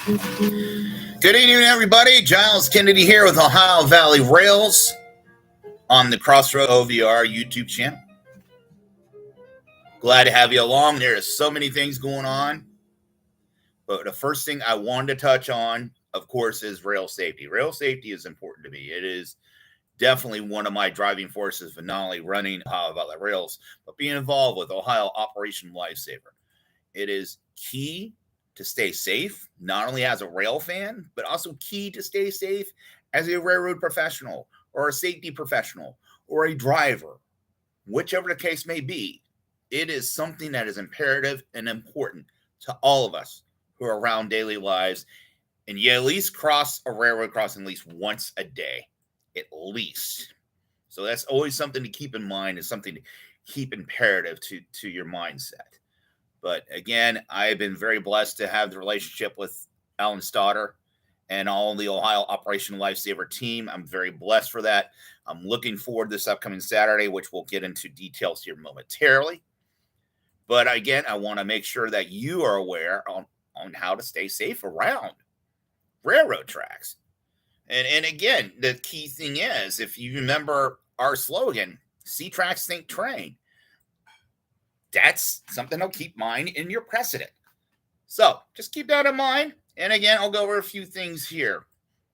Good evening, everybody. Giles Kennedy here with Ohio Valley Rails on the Crossroad OVR YouTube channel. Glad to have you along. There is so many things going on, but the first thing I wanted to touch on, of course, is rail safety. Rail safety is important to me. It is definitely one of my driving forces for not only running Ohio Valley Rails, but being involved with Ohio Operation Lifesaver. It is key to stay safe, not only as a rail fan, but also key to stay safe as a railroad professional or a safety professional or a driver, whichever the case may be. It is something that is imperative and important to all of us who are around daily lives. And you at least cross a railroad crossing at least once a day, at least. So that's always something to keep in mind, is something to keep imperative to your mindset. But again, I've been very blessed to have the relationship with Alan Stoddard and all the Ohio Operation Lifesaver team. I'm very blessed for that. I'm looking forward to this upcoming Saturday, which we'll get into details here momentarily. But again, I want to make sure that you are aware on how to stay safe around railroad tracks. And again, the key thing is, if you remember our slogan, see tracks, think train. That's something to keep in mind in your precedent. So just keep that in mind. And again, I'll go over a few things here.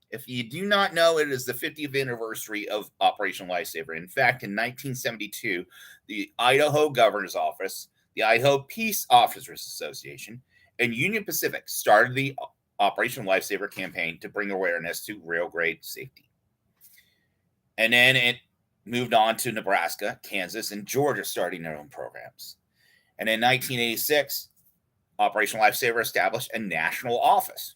If you do not know, it is the 50th anniversary of Operation Lifesaver. In fact, in 1972, the Idaho Governor's Office, the Idaho Peace Officers Association, and Union Pacific started the Operation Lifesaver campaign to bring awareness to rail grade safety. And then it moved on to Nebraska, Kansas, and Georgia starting their own programs. And in 1986, Operation Lifesaver established a national office.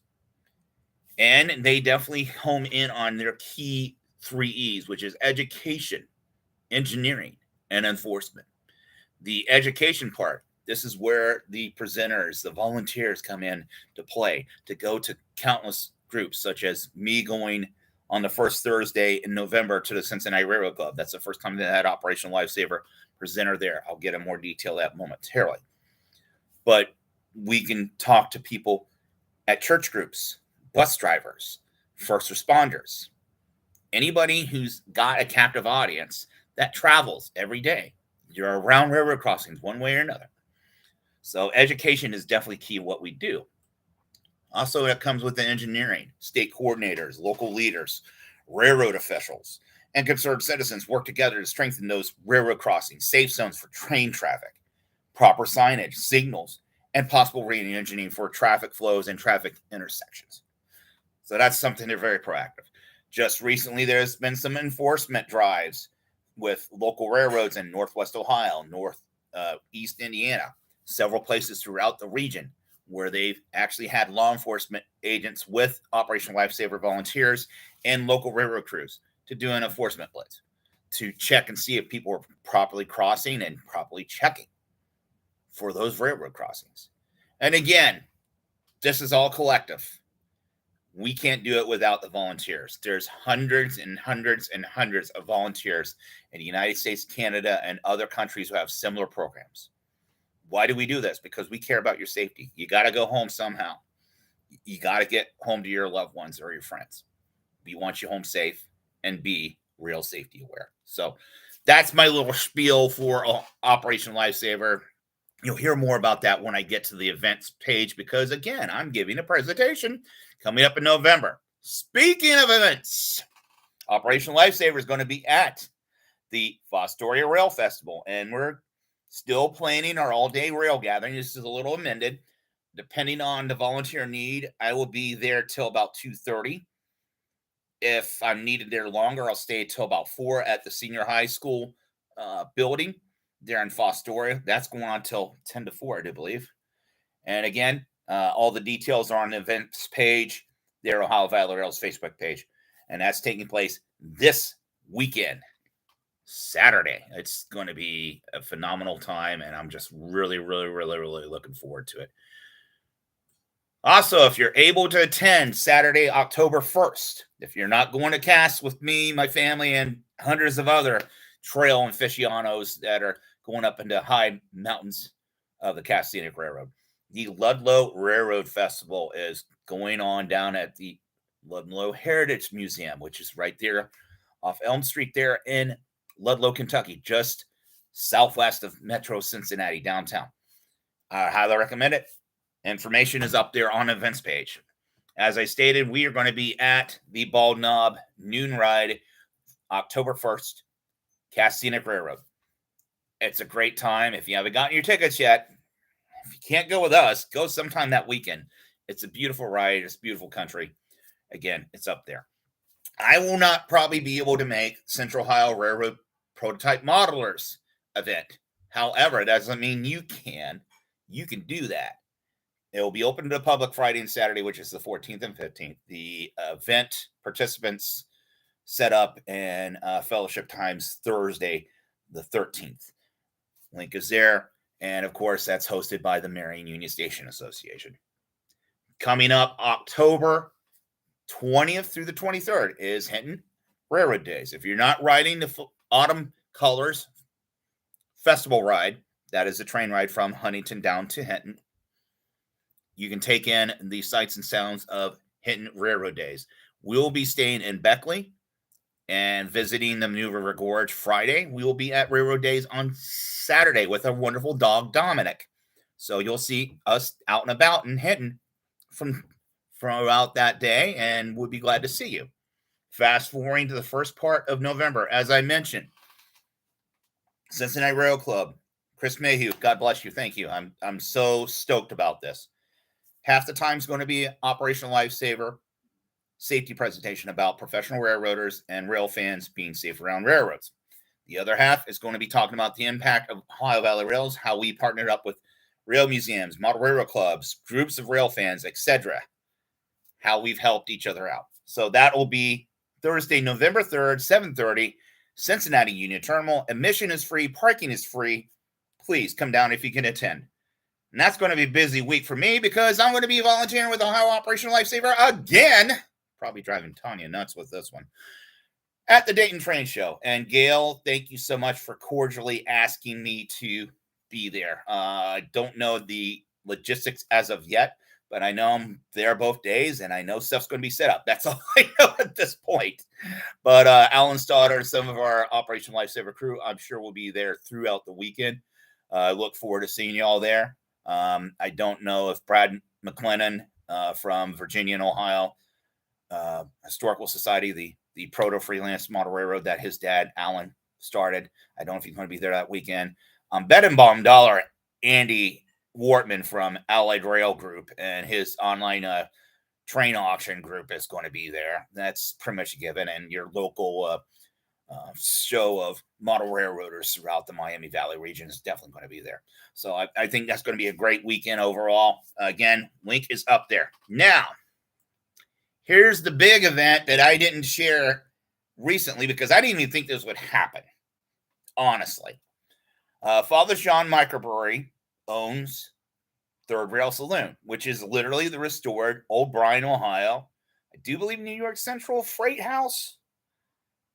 And they definitely home in on their key 3 E's, which is education, engineering, and enforcement. The education part, this is where the presenters, the volunteers come in to play, to go to countless groups, such as me going on the first Thursday in November to the Cincinnati Railroad Club. That's the first time they had Operation Lifesaver presenter there. I'll get in more detail that momentarily. But we can talk to people at church groups, bus drivers, first responders, anybody who's got a captive audience that travels every day. You're around railroad crossings one way or another. So education is definitely key to what we do. Also, it comes with the engineering. State coordinators, local leaders, railroad officials, and concerned citizens work together to strengthen those railroad crossings, safe zones for train traffic, proper signage, signals, and possible re-engineering for traffic flows and traffic intersections. So that's something they're very proactive. Just recently, there's been some enforcement drives with local railroads in Northwest Ohio, Northeast Indiana, several places throughout the region where they've actually had law enforcement agents with Operation Lifesaver volunteers and local railroad crews to do an enforcement blitz to check and see if people are properly crossing and properly checking for those railroad crossings. And again, this is all collective. We can't do it without the volunteers. There's hundreds and hundreds and hundreds of volunteers in the United States, Canada, and other countries who have similar programs. Why do we do this? Because we care about your safety. You got to go home somehow. You got to get home to your loved ones or your friends. We want you home safe and be real safety aware. So that's my little spiel for Operation Lifesaver. You'll hear more about that when I get to the events page, because again, I'm giving a presentation coming up in November. Speaking of events, Operation Lifesaver is going to be at the Fostoria Rail Festival, and we're still planning our all-day rail gathering. This is a little amended. Depending on the volunteer need, I will be there till about 2:30. If I'm needed there longer, I'll stay till about 4 at the senior high school building there in Fostoria. That's going on till 10 to 4, I do believe. And again, all the details are on the events page, their Ohio Valley Rail's Facebook page. And that's taking place this weekend, Saturday. It's going to be a phenomenal time, and I'm just really, really, really, really looking forward to it. Also, if you're able to attend Saturday, October 1st, if you're not going to cast with me, my family, and hundreds of other trail aficionados that are going up into high mountains of the Scenic Railroad, the Ludlow Railroad Festival is going on down at the Ludlow Heritage Museum, which is right there off Elm Street there in Ludlow, Kentucky, just southwest of Metro Cincinnati downtown. I highly recommend it. Information is up there on the events page. As I stated, we are going to be at the Bald Knob Noon Ride October 1st, Scenic Railroad. It's a great time. If you haven't gotten your tickets yet, if you can't go with us, go sometime that weekend. It's a beautiful ride. It's beautiful country. Again, it's up there. I will not probably be able to make Central Ohio Railroad Prototype Modelers event. However, it doesn't mean you can. You can do that. It will be open to the public Friday and Saturday, which is the 14th and 15th. The event participants set up and fellowship times Thursday, the 13th. Link is there. And of course, that's hosted by the Marion Union Station Association. Coming up October 20th through the 23rd is Hinton Railroad Days. If you're not riding the Autumn Colors Festival ride, that is a train ride from Huntington down to Hinton, you can take in the sights and sounds of Hinton Railroad Days. We'll be staying in Beckley and visiting the New River Gorge Friday. We will be at Railroad Days on Saturday with our wonderful dog, Dominic. So you'll see us out and about in Hinton from throughout that day, and we'll be glad to see you. Fast forwarding to the first part of November, as I mentioned, Cincinnati Rail Club, Chris Mayhew, God bless you. Thank you. I'm so stoked about this. Half the time is going to be Operational Lifesaver safety presentation about professional railroaders and rail fans being safe around railroads. The other half is going to be talking about the impact of Ohio Valley Rails, how we partnered up with rail museums, model railroad clubs, groups of rail fans, etc., how we've helped each other out. So that will be Thursday, November 3rd, 7:30, Cincinnati Union Terminal. Admission is free. Parking is free. Please come down if you can attend. And that's going to be a busy week for me because I'm going to be volunteering with Ohio Operational Lifesaver again. Probably driving Tanya nuts with this one. At the Dayton Train Show. And Gail, thank you so much for cordially asking me to be there. I don't know the logistics as of yet, but I know I'm there both days, and I know stuff's going to be set up. That's all I know at this point. But Alan Stoddard and some of our Operation Lifesaver crew, I'm sure will be there throughout the weekend. I look forward to seeing you all there. I don't know if Brad McLennan from Virginia and Ohio Historical Society, the proto-freelance model railroad that his dad, Alan, started. I don't know if he's going to be there that weekend. Bet and Bomb Dollar, Andy Wortman from Allied Rail Group and his online train auction group is going to be there. That's pretty much a given. And your local show of model railroaders throughout the Miami Valley region is definitely going to be there. So I think that's going to be a great weekend overall. Again, link is up there. Now, here's the big event that I didn't share recently because I didn't even think this would happen, honestly. Father John Microbrewery owns Third Rail Saloon, which is literally the restored Old Bryan, Ohio. I do believe New York Central Freight House,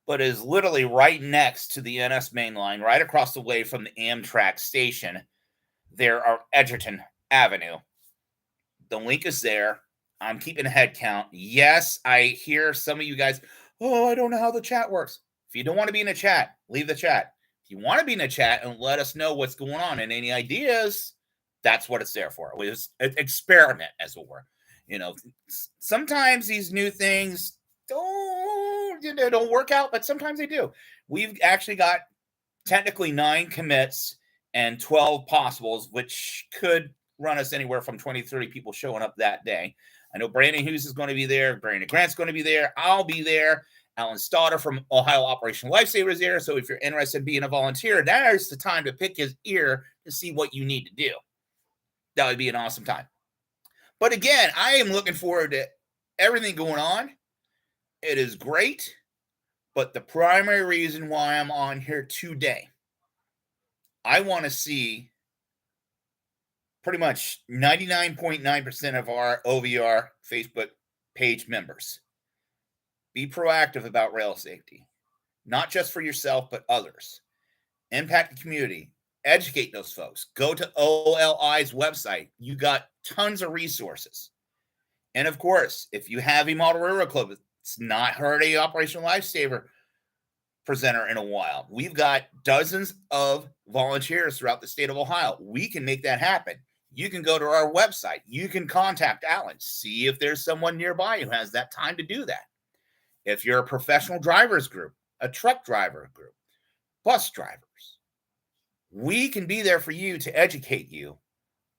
but is literally right next to the NS Main Line, right across the way from the Amtrak station there on Edgerton Avenue. The link is there. I'm keeping a head count. Yes, I hear some of you guys, oh, I don't know how the chat works. If you don't want to be in a chat, leave the chat. If you want to be in a chat and let us know what's going on and any ideas, that's what it's there for. It was an experiment, as it were. You know, sometimes these new things don't work out, but sometimes they do. We've actually got technically 9 commits and 12 possibles, which could run us anywhere from 20 to 30 people showing up that day. I know Brandon Hughes is going to be there. Brandon Grant's going to be there. I'll be there. Alan Stoddard from Ohio Operation Lifesaver is there. So if you're interested in being a volunteer, there's the time to pick his ear to see what you need to do. That would be an awesome time. But again, I am looking forward to everything going on. It is great. But the primary reason why I'm on here today, I want to see pretty much 99.9% of our OVR Facebook page members be proactive about rail safety, not just for yourself, but others. Impact the community, educate those folks. Go to OLI's website. You got tons of resources. And of course, if you have a model railroad club, it's not heard a Operational Lifesaver presenter in a while. We've got dozens of volunteers throughout the state of Ohio. We can make that happen. You can go to our website. You can contact Alan, see if there's someone nearby who has that time to do that. If you're a professional drivers group, a truck driver group, bus drivers, we can be there for you to educate you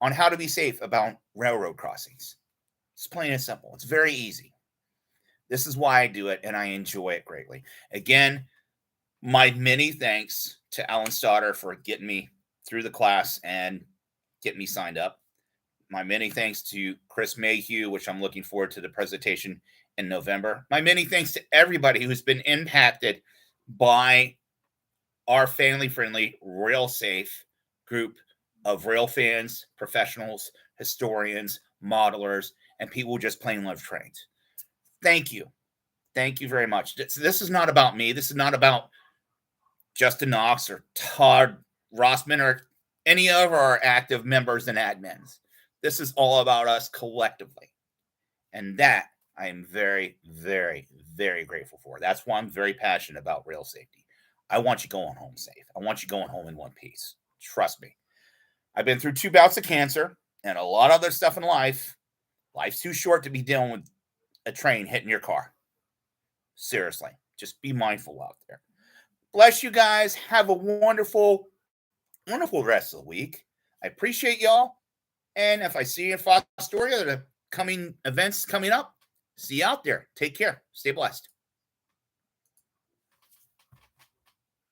on how to be safe about railroad crossings. It's plain and simple. It's very easy. This is why I do it, and I enjoy it greatly. Again, my many thanks to Alan Stoddard for getting me through the class and getting me signed up. My many thanks to Chris Mayhew, which I'm looking forward to the presentation in November. My many thanks to everybody who's been impacted by our family-friendly, rail-safe group of rail fans, professionals, historians, modelers, and people who just plain love trains. Thank you. Thank you very much. This is not about me. This is not about Justin Knox or Todd Rossman or any of our active members and admins. This is all about us collectively. And that I am very, very, very grateful for. That's why I'm very passionate about rail safety. I want you going home safe. I want you going home in one piece. Trust me. I've been through 2 bouts of cancer and a lot of other stuff in life. Life's too short to be dealing with a train hitting your car. Seriously, just be mindful out there. Bless you guys. Have a wonderful, wonderful rest of the week. I appreciate y'all. And if I see you in Fostoria, the coming events coming up, see you out there. Take care. Stay blessed.